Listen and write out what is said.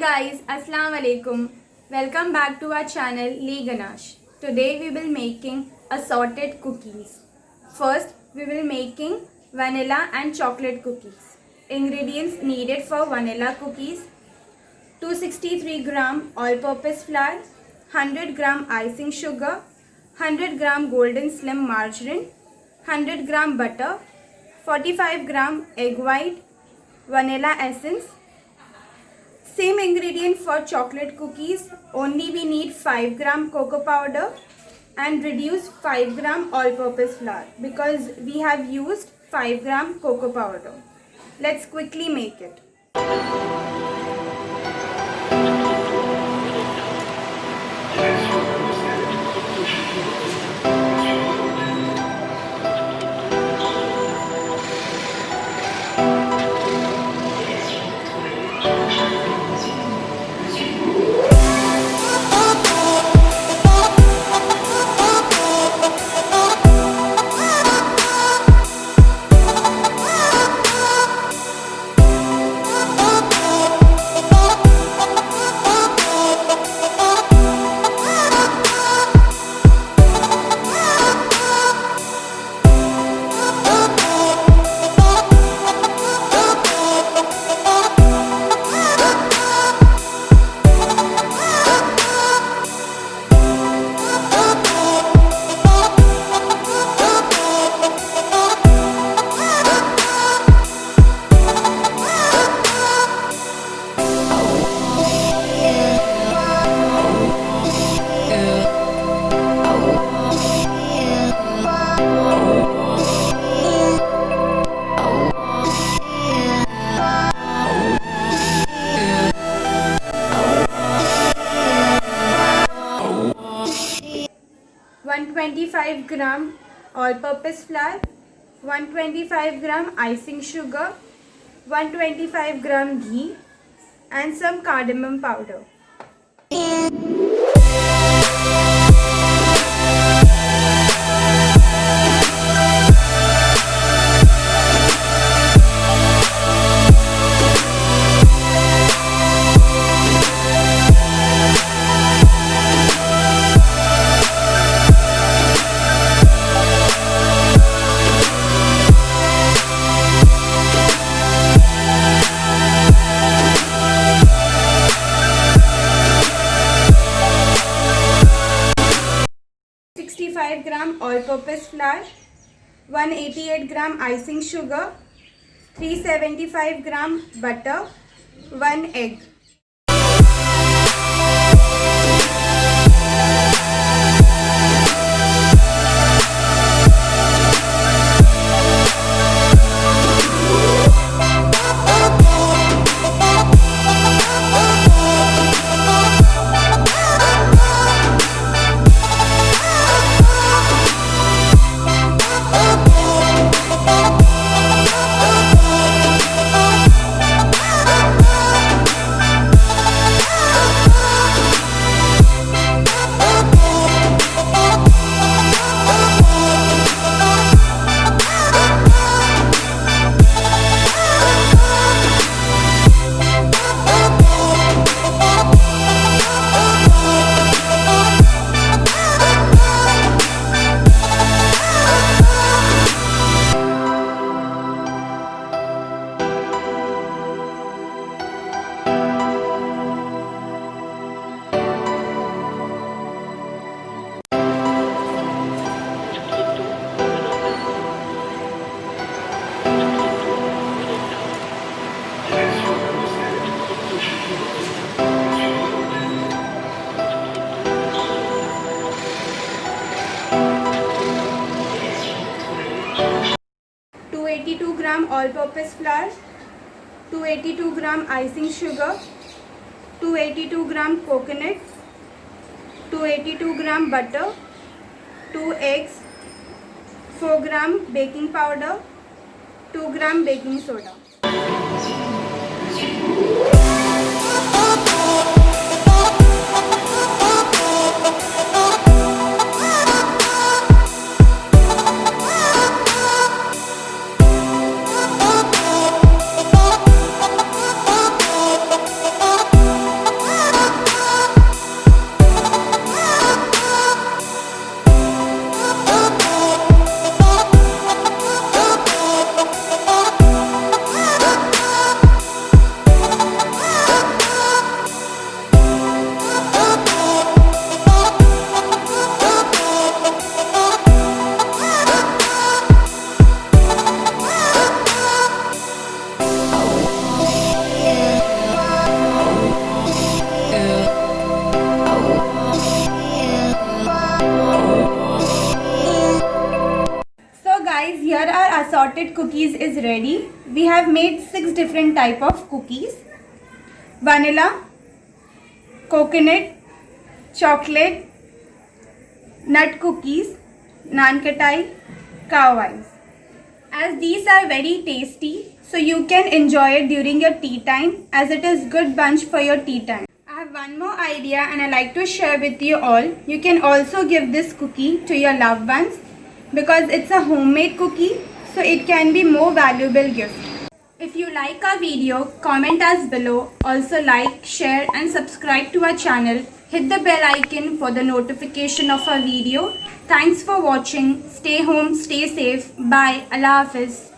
guys, Assalamu alaikum. Welcome back to our channel Ganache. Today we will making assorted cookies. First we will making vanilla and chocolate cookies. Ingredients needed for vanilla cookies: 263 gram all-purpose flour, 100 gram icing sugar, 100 gram golden slim margarine, 100 gram butter, 45 gram egg white, vanilla essence. Same ingredient for chocolate cookies, only we need 5 gram cocoa powder and reduce 5 gram all-purpose flour because we have used 5 gram cocoa powder. Let's quickly make it. 125 gram all-purpose flour, 125 gram icing sugar, 125 gram ghee and some cardamom powder. Gram all-purpose flour, 188 gram icing sugar, 375 gram butter, 1 egg. All-purpose flour, 282 gram icing sugar, 282 gram coconut, 282 gram butter, 2 eggs, 4 gram baking powder, 2 gram baking soda. assorted cookies is ready. We have made 6 different type of cookies. Vanilla, coconut, chocolate, nut cookies, Nankhatai, cow eyes. As these are very tasty, so you can enjoy it during your tea time as it is good bunch for your tea time. I have one more idea and I like to share with you all. You can also give this cookie to your loved ones because it's a homemade cookie, so it can be more valuable gift. If you like our video, comment us below. Also like, share and subscribe to our channel. Hit the bell icon for the notification of our video. Thanks for watching. Stay home, stay safe. Bye. Allah Hafiz.